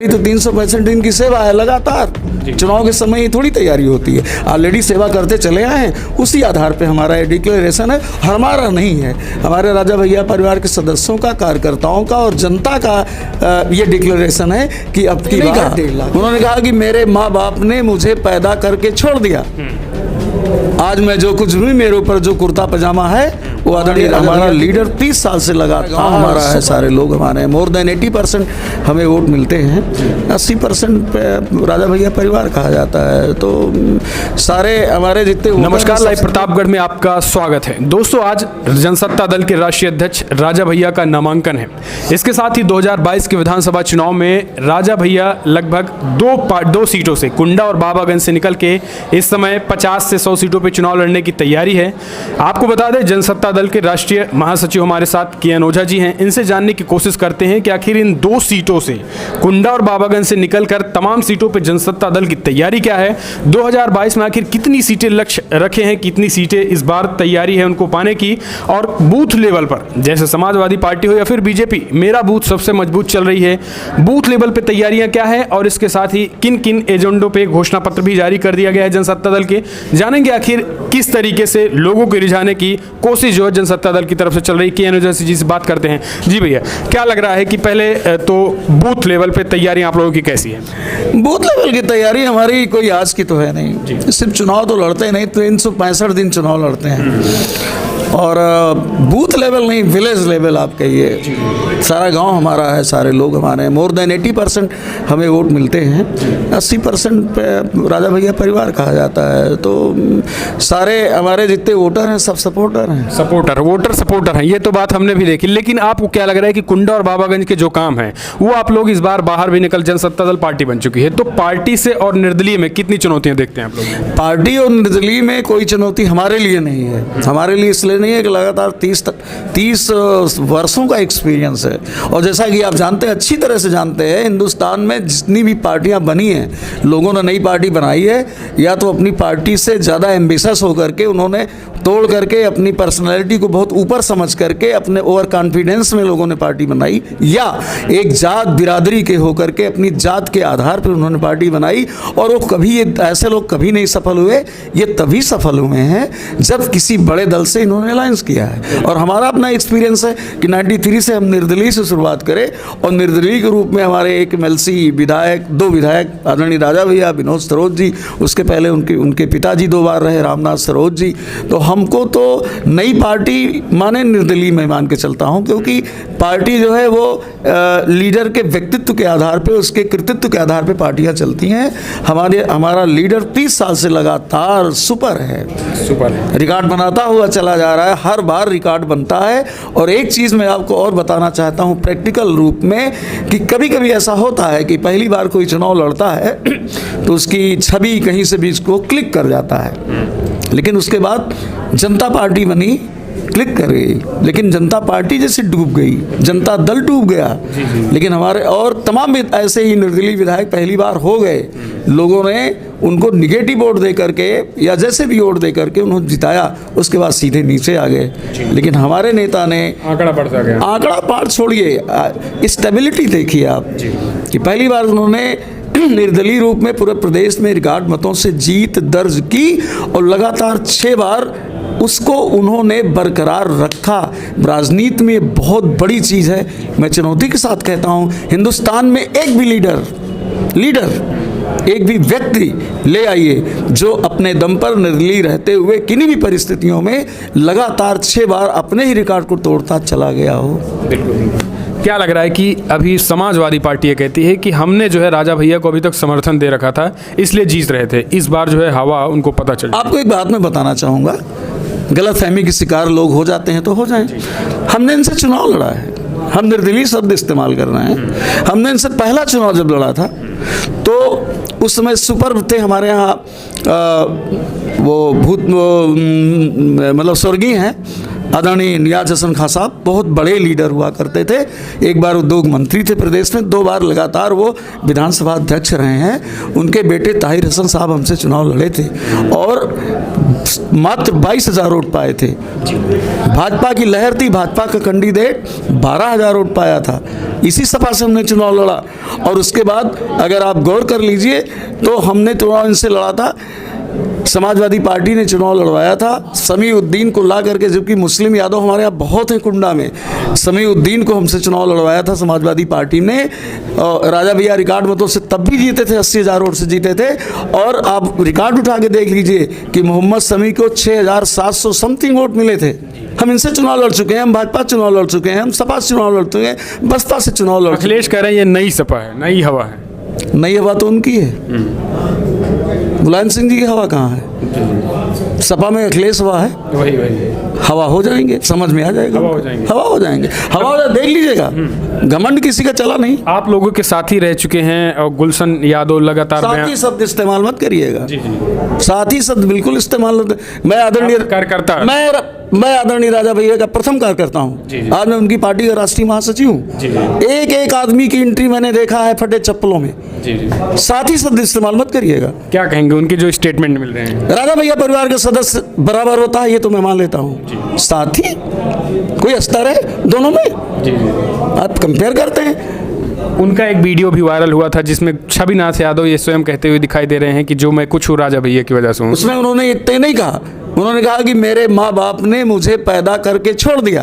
तो 365 दिन की सेवा है लगातार। चुनाव के समय ही थोड़ी तैयारी होती है। ऑलरेडी सेवा करते चले आए हैं, उसी आधार पे हमारा ये डिक्लेरेशन है। हमारा नहीं है, हमारे राजा भैया परिवार के सदस्यों का, कार्यकर्ताओं का और जनता का ये डिक्लेरेशन है कि अब की बार उन्होंने कहा कि मेरे माँ बाप ने मुझे पैदा करके छोड़ दिया, आज मैं जो कुछ भी मेरे ऊपर जो कुर्ता पजामा है वो आदरणीय हमारा लीडर 30 साल से लगातार हमारा है। सारे लोग हमारे हैं, मोर देन 80% हमें वोट मिलते हैं। 80% राजा भैया परिवार कहा जाता है। तो सारे हमारे जितने नमस्कार, लाइव प्रतापगढ़ में आपका स्वागत है। दोस्तों, आज जनसत्ता दल के राष्ट्रीय अध्यक्ष राजा भैया का नामांकन है। इसके साथ ही 2022 के विधानसभा चुनाव में राजा भैया लगभग दो सीटों से, कुंडा और बाबागंज से निकल के इस समय 50 से 100 सीटों पर चुनाव लड़ने की तैयारी है। आपको बता दें, जनसत्ता दल के राष्ट्रीय महासचिव हमारे साथ किरण ओझा जी हैं। इनसे जानने की कोशिश करते हैं कि आखिर इन दो सीटों से, कुंडा और बाबागंज से निकलकर तमाम सीटों पर जनसत्ता दल की तैयारी क्या है, 2022 में आखिर कितनी सीटें लक्ष्य रखे हैं, कितनी सीटें इस बार तैयारी है उनको पाने की, और बूथ लेवल पर जैसे समाजवादी पार्टी हो या फिर बीजेपी, मेरा बूथ सबसे मजबूत चल रही है, बूथ लेवल पर तैयारियां क्या है और इसके साथ ही किन किन एजेंडों पर घोषणा पत्र भी जारी कर दिया गया है जनसत्ता दल के। जानेंगे आखिर किस तरीके से लोगों को रिझाने की कोशिश जो जनसत्ता दल की तरफ से चल रही। किरण ओझा जी से बात करते हैं। जी भैया, क्या लग रहा है कि पहले तो बूथ लेवल पे तैयारी आप लोगों की कैसी है? बूथ लेवल की तैयारी हमारी कोई आज की तो है नहीं, सिर्फ चुनाव तो लड़ते नहीं, 365 दिन चुनाव लड़ते हैं। और बूथ लेवल नहीं, विलेज लेवल आप कहिए, सारा गांव हमारा है, सारे लोग हमारे हैं। मोर देन 80% हमें वोट मिलते हैं। 80% पे राजा भैया परिवार कहा जाता है। तो सारे हमारे जितने वोटर हैं सब सपोर्टर हैं। वोटर सपोर्टर हैं, ये तो बात हमने भी देखी। लेकिन आपको क्या लग रहा है कि कुंडा और बाबागंज के जो काम है वो आप लोग इस बार बाहर भी निकल, जनसत्ता दल पार्टी बन चुकी है, तो पार्टी से और निर्दलीय में कितनी चुनौतियां देखते हैं आप लोग? पार्टी और निर्दलीय में कोई चुनौती हमारे लिए नहीं है। हमारे लिए इसलिए नहीं है कि लगातार 30 वर्षों का एक्सपीरियंस है। और जैसा कि आप जानते हैं, अच्छी तरह से जानते हैं, हिंदुस्तान में जितनी भी पार्टियां बनी हैं, लोगों ने नई पार्टी बनाई है या तो अपनी पार्टी से ज़्यादा एम्बिशियस होकर के उन्होंने तोड़ करके अपनी पर्सनैलिटी को बहुत ऊपर समझ करके अपने ओवर कॉन्फिडेंस में लोगों ने पार्टी बनाई, या एक जात बिरादरी के होकर के अपनी जात के आधार पर उन्होंने पार्टी बनाई। और वो कभी, ये ऐसे लोग कभी नहीं सफल हुए, ये तभी सफल हुए हैं जब किसी बड़े दल से इन्होंने अलायंस किया है। और हमारा अपना एक्सपीरियंस है कि 93 से हम निर्दलीय से शुरुआत करें और निर्दलीय के रूप में हमारे एक MLC विधायक, 2 विधायक आदरणीय राजा भैया, विनोद सरोज जी, उसके पहले उनके पिताजी 2 बार रहे, रामनाथ सरोज जी। तो हमको तो नई पार्टी माने निर्दलीय में मान के चलता हूं, क्योंकि पार्टी जो है वो लीडर के व्यक्तित्व के आधार पे, उसके कृतित्व के आधार पे पार्टियां चलती हैं। हमारा लीडर 30 साल से लगातार सुपर है, रिकॉर्ड बनाता हुआ चला जा रहा है, हर बार रिकॉर्ड बनता है। और एक चीज़ मैं आपको और बताना चाहता हूं प्रैक्टिकल रूप में, कि कभी कभी ऐसा होता है कि पहली बार कोई चुनाव लड़ता है तो उसकी छवि कहीं से भी इसको क्लिक कर जाता है, लेकिन उसके बाद जनता पार्टी बनी, क्लिक कर गई, लेकिन जनता पार्टी जैसे डूब गई, जनता दल डूब गया। लेकिन हमारे और तमाम ऐसे ही निर्दलीय विधायक पहली बार हो गए, लोगों ने उनको निगेटिव वोट दे करके या जैसे भी वोट दे करके उन्होंने जिताया, उसके बाद सीधे नीचे आ गए। लेकिन हमारे नेता ने आंकड़ा बढ़ता गया, आंकड़ा पार छोड़िए, स्टेबिलिटी देखिए आप, कि पहली बार उन्होंने निर्दलीय रूप में पूरे प्रदेश में रिकॉर्ड मतों से जीत दर्ज की और लगातार 6 बार उसको उन्होंने बरकरार रखा। राजनीति में बहुत बड़ी चीज़ है, मैं चुनौती के साथ कहता हूँ, हिंदुस्तान में एक भी लीडर एक भी व्यक्ति ले आइए जो अपने दम पर निर्दलीय रहते हुए किन्हीं भी परिस्थितियों में लगातार 6 बार अपने ही रिकॉर्ड को तोड़ता चला गया हो। क्या लग रहा है कि अभी समाजवादी पार्टी ये कहती है कि हमने जो है राजा भैया को अभी तक समर्थन दे रखा था, इसलिए जीत रहे थे, इस बार जो है हवा उनको पता चल। आपको एक बात मैं बताना चाहूँगा, गलतफहमी के शिकार लोग हो जाते हैं तो हो जाएं। हमने इनसे चुनाव लड़ा है, हम निर्दलीय शब्द इस्तेमाल कर रहे हैं। हमने इनसे पहला चुनाव जब लड़ा था तो उस समय सुपर थे हमारे यहाँ, वो मतलब स्वर्गीय हैं आदरणीय नियाज हसन खां साहब बहुत बड़े लीडर हुआ करते थे। एक बार उद्योग मंत्री थे प्रदेश में, 2 बार लगातार वो विधानसभा अध्यक्ष रहे हैं। उनके बेटे ताहिर हसन साहब हमसे चुनाव लड़े थे और मात्र 22,000 वोट पाए थे। भाजपा की लहर थी, भाजपा का कैंडिडेट 12,000 वोट पाया था। इसी सपा से हमने चुनाव लड़ा और उसके बाद अगर आप गौर कर लीजिए तो हमने चुनाव इनसे लड़ा था। समाजवादी पार्टी ने चुनाव लड़वाया था समीउद्दीन को ला करके, जबकि मुस्लिम यादव हमारे यहाँ बहुत हैं कुंडा में। समीउद्दीन को हमसे चुनाव लड़वाया था समाजवादी पार्टी ने। राजा भैया रिकॉर्ड मतों से तब भी जीते थे, 80,000 वोट से जीते थे। और आप रिकॉर्ड उठा के देख लीजिए कि मोहम्मद समी को 6,700 समथिंग वोट मिले थे। हम इनसे चुनाव लड़ चुके हैं, हम भाजपा चुनाव लड़ चुके हैं, हम सपा से चुनाव लड़ चुके हैं, बसपा से चुनाव लड़ चुके हैं। अखिलेश कह रहे हैं ये नई सपा है, नई हवा है। नई हवा तो उनकी है, मुलायम सिंह जी की हवा कहाँ है? सपा में अखिलेश हवा है, वही हवा हो जाएंगे, समझ में आ जाएगा। हवा हो जाएंगे। हवा हो जाएंगे, हवा हो जाए, देख लीजिएगा। घमंड किसी का चला नहीं। आप लोगों के साथी रह चुके हैं और गुलशन यादव लगातार साथी शब्द इस्तेमाल मत करिएगा। जी। साथी शब्द बिल्कुल इस्तेमाल मत। मैं आदरणीय कार्यकर्ता, मैं आदरणीय राजा भैया का प्रथम कार्यकर्ता हूँ। आज मैं उनकी पार्टी का राष्ट्रीय महासचिव हूँ। एक आदमी की एंट्री मैंने देखा है फटे चप्पलों में। साथी शब्द इस्तेमाल मत करिएगा। क्या कहेंगे उनके जो स्टेटमेंट मिल रहे हैं? राजा भैया परिवार का सदस्य बराबर होता है, ये तो मैं मान लेता हूँ। साथी कोई अस्तर है दोनों में? आप कंपेयर करते हैं। उनका एक वीडियो भी वायरल हुआ था जिसमें छविनाथ यादव ये स्वयं कहते हुए दिखाई दे रहे हैं कि जो मैं कुछ हूँ राजा भैया की वजह से हूँ। उसमें उन्होंने इतने नहीं कहा, उन्होंने कहा कि मेरे माँ बाप ने मुझे पैदा करके छोड़ दिया।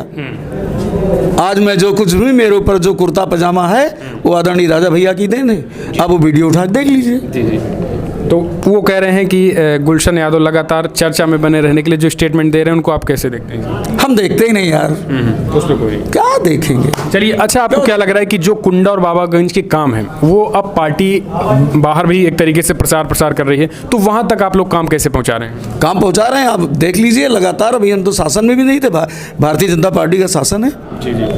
आज मैं जो कुछ भी, मेरे ऊपर जो कुर्ता पजामा है वो आदरणीय राजा भैया की देन है। आप वो वीडियो उठा के देख लीजिए। तो वो कह रहे हैं कि गुलशन यादव लगातार चर्चा में बने रहने के लिए जो स्टेटमेंट दे रहे हैं उनको आप कैसे देखते हैं? हम देखते ही नहीं यार, उस पर कोई क्या देखेंगे। चलिए, अच्छा आपको क्या लग रहा है कि जो कुंडा और बाबागंज के काम है वो अब पार्टी बाहर भी एक तरीके से प्रसार कर रही है, तो वहाँ तक आप लोग काम कैसे पहुँचा रहे हैं? काम पहुँचा रहे हैं, आप देख लीजिए लगातार। अभी हम तो शासन में भी नहीं थे, भारतीय जनता पार्टी का शासन है।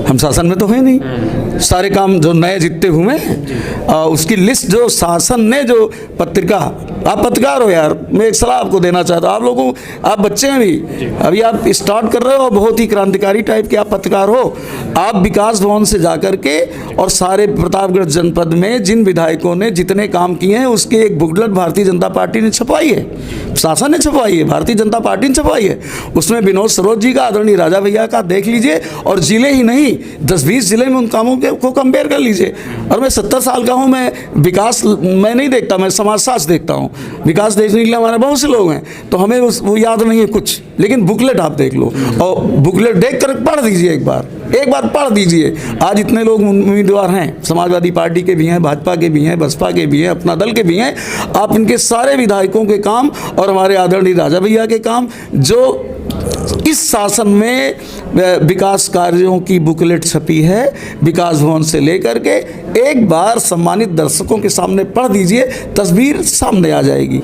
हम शासन में तो है नहीं। सारे काम जो नए जितने हुए हैं उसकी लिस्ट जो शासन ने, जो पत्रिका, आप पत्रकार हो यार, मैं एक सलाह आपको देना चाहता हूँ। आप लोगों, आप बच्चे हैं अभी आप स्टार्ट कर रहे हो, बहुत ही क्रांतिकारी टाइप के आप पत्रकार हो। आप विकास भवन से जाकर के और सारे प्रतापगढ़ जनपद में जिन विधायकों ने जितने काम किए हैं उसकी एक बुकलेट भारतीय जनता पार्टी ने छपवाई है, शासन ने छपवाई है, भारतीय जनता पार्टी ने छपवाई है। उसमें विनोद सरोज जी का, आदरणीय राजा भैया का देख लीजिए, और जिले ही नहीं 10-20 जिले में उन कामों को कंपेयर कर लीजिए। और मैं 70 साल का हूँ, मैं विकास मैं नहीं देखता, मैं समाजशास्त्र देखता हूँ। विकास देखने के लिए हमारे बहुत से लोग हैं, तो हमें वो याद नहीं है कुछ, लेकिन बुकलेट आप देख लो और बुकलेट देख कर पढ़ दीजिए, एक बार पढ़ दीजिए। आज इतने लोग उम्मीदवार हैं, समाजवादी पार्टी के भी हैं, भाजपा के भी हैं, बसपा के भी हैं, अपना दल के भी हैं। आप इनके सारे विधायकों के काम और हमारे आदरणीय राजा भैया के काम, जो इस शासन में विकास कार्यों की बुकलेट छपी है विकास भवन से लेकर के, एक बार सम्मानित दर्शकों के सामने पढ़ दीजिए, तस्वीर सामने आ जाएगी।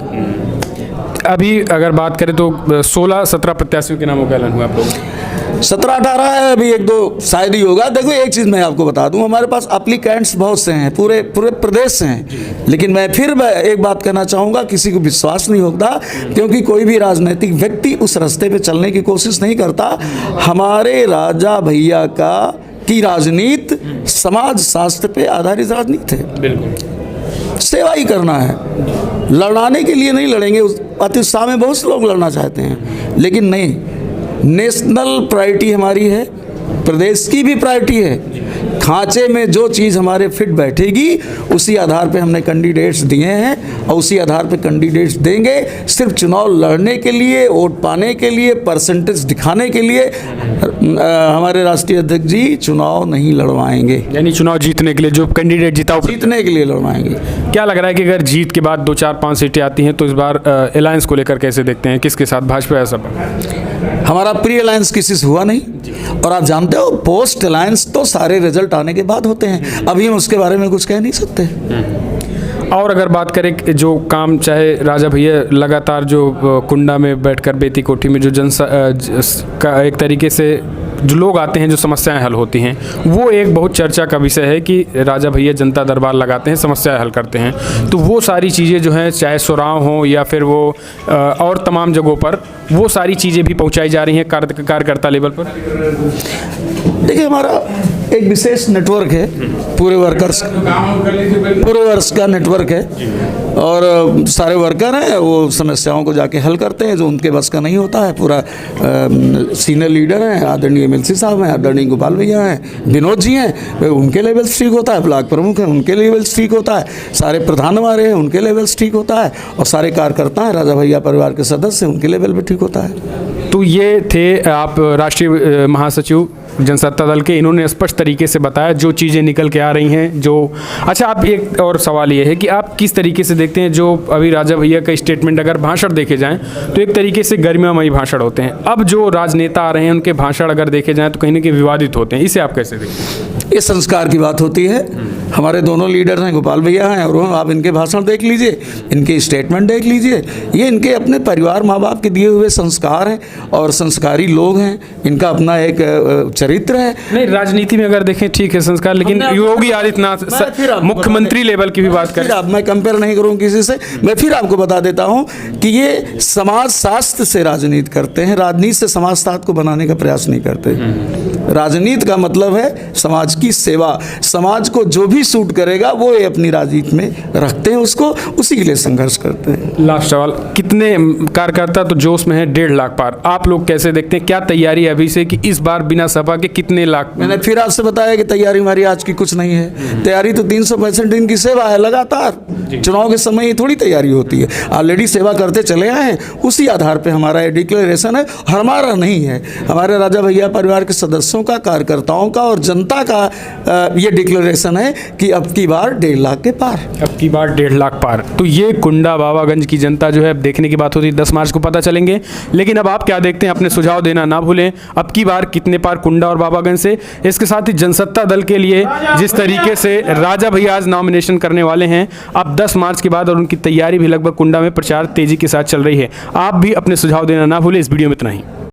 अभी अगर बात करें तो 16-17 प्रत्याशियों के नामों का ऐलान हुआ आप लोग? 17-18 है, अभी 1-2 शायद ही होगा। देखो एक चीज़ मैं आपको बता दूं, हमारे पास एप्लीकेंट्स बहुत से हैं, पूरे प्रदेश से हैं। लेकिन मैं एक बात कहना चाहूँगा, किसी को विश्वास नहीं होता, क्योंकि कोई भी राजनीतिक व्यक्ति उस रास्ते पे चलने की कोशिश नहीं करता। हमारे राजा भैया की राजनीति समाज शास्त्र पे आधारित राजनीति है। बिल्कुल, सेवा ही करना है, लड़ाने के लिए नहीं लड़ेंगे। अति उत्साह में बहुत से लोग लड़ना चाहते हैं, लेकिन नहीं, नेशनल प्रायोरिटी हमारी है, प्रदेश की भी प्रायोरिटी है। खांचे में जो चीज़ हमारे फिट बैठेगी उसी आधार पे हमने कैंडिडेट्स दिए हैं और उसी आधार पे कैंडिडेट्स देंगे। सिर्फ चुनाव लड़ने के लिए, वोट पाने के लिए, परसेंटेज दिखाने के लिए हमारे राष्ट्रीय अध्यक्ष जी चुनाव नहीं लड़वाएंगे। यानी चुनाव जीतने के लिए जो कैंडिडेट जीतने के लिए लड़वाएंगे। क्या लग रहा है कि अगर जीत के बाद 2, 4, 5 सीटें आती हैं तो इस बार अलायंस को लेकर कैसे देखते हैं, किसके साथ, भाजपा या सपा? हमारा प्री अलायंस किसी से हुआ नहीं, और आप जानते हो पोस्ट अलायंस तो सारे रिजल्ट आने के बाद होते हैं। अभी हम उसके बारे में कुछ कह नहीं सकते। और अगर बात करें जो काम, चाहे राजा भैया लगातार जो कुंडा में बैठकर बेती कोठी में जो का एक तरीके से जो लोग आते हैं, जो समस्याएं हल होती हैं, वो एक बहुत चर्चा का विषय है कि राजा भैया जनता दरबार लगाते हैं, समस्याएं हल करते हैं। तो वो सारी चीज़ें जो हैं, चाहे सुराव हो या फिर वो और तमाम जगहों पर वो सारी चीज़ें भी पहुँचाई जा रही हैं कार्यकर्ता लेवल पर? देखिए, हमारा एक विशेष नेटवर्क है, पूरे वर्कर्स का नेटवर्क है, और सारे वर्कर हैं, वो समस्याओं को जाके हल करते हैं जो उनके बस का नहीं होता है। पूरा सीनियर लीडर हैं, आदरणीय एमएलसी साहब हैं, आदरणीय गोपाल भैया हैं, विनोद जी हैं, उनके लेवल्स ठीक होता है, ब्लॉक प्रमुख हैं, उनके लेवल्स ठीक होता है, सारे प्रधान हमारे हैं, उनके लेवल्स ठीक होता है, और सारे कार्यकर्ता हैं, राजा भैया परिवार के सदस्य हैं, उनके लेवल भी ठीक होता है। तो ये थे आप राष्ट्रीय महासचिव जनसत्ता दल के, इन्होंने स्पष्ट तरीके से बताया जो चीज़ें निकल के आ रही हैं। जो अच्छा, आप एक और सवाल ये है कि आप किस तरीके से देखते हैं जो अभी राजा भैया का स्टेटमेंट, अगर भाषण देखे जाएं तो एक तरीके से गरिमामयी भाषण होते हैं, अब जो राजनेता आ रहे हैं उनके भाषण अगर देखे जाएं तो कहीं ना कहीं विवादित होते हैं, इसे आप कैसे देखते हैं? ये संस्कार की बात होती है। हमारे दोनों लीडर हैं, गोपाल भैया हैं और आप इनके भाषण देख लीजिए, इनके स्टेटमेंट देख लीजिए, ये इनके अपने परिवार माँ बाप के दिए हुए संस्कार हैं और संस्कारी लोग हैं, इनका अपना एक चरित्र है। नहीं, राजनीति में अगर देखें ठीक है संस्कार, लेकिन योगी आदित्यनाथ मुख्यमंत्री लेवल की भी बात करें, अब मैं कंपेयर नहीं करूँ किसी से। मैं फिर आपको बता देता हूँ कि ये समाज शास्त्र से राजनीति करते हैं, राजनीति से समाज शास्त्र को बनाने का प्रयास नहीं करते। राजनीति का मतलब है समाज की सेवा, समाज को जो भी सूट करेगा वो ये अपनी राजनीति में रखते हैं, उसको उसी के लिए संघर्ष करते हैं। लास्ट सवाल, कितने कार्यकर्ता तो जोश में है 1.5 लाख पार, आप लोग कैसे देखते हैं, क्या तैयारी है अभी से कि इस बार बिना सभा के कितने लाख? मैंने फिर आपसे बताया कि तैयारी हमारी आज की कुछ नहीं है, तैयारी तो 365 दिन की सेवा है लगातार, चुनाव के समय ये थोड़ी तैयारी होती है, ऑलरेडी सेवा करते चले आए हैं, उसी आधार पे हमारा ये डिक्लेरेशन है। हमारा नहीं है, हमारे राजा भैया परिवार के सदस्यों का, कार्यकर्ताओं का और जनता का ये डिक्लेरेशन है कि अब की बार 1.5 लाख के पार, अब की बार 1.5 लाख पार। तो ये कुंडा बाबागंज की जनता जो है अब देखने की बात होती है, 10 मार्च को पता चलेंगे। लेकिन अब आप क्या देखते हैं, अपने सुझाव देना ना भूलें, अब की बार कितने पार कुंडा और बाबागंज से। इसके साथ ही जनसत्ता दल के लिए जिस तरीके से राजा भैया आज नॉमिनेशन करने वाले हैं, अब 10 मार्च के बाद, और उनकी तैयारी भी लगभग कुंडा में प्रचार तेजी के साथ चल रही है। आप भी अपने सुझाव देना ना भूलें। इस वीडियो में इतना ही।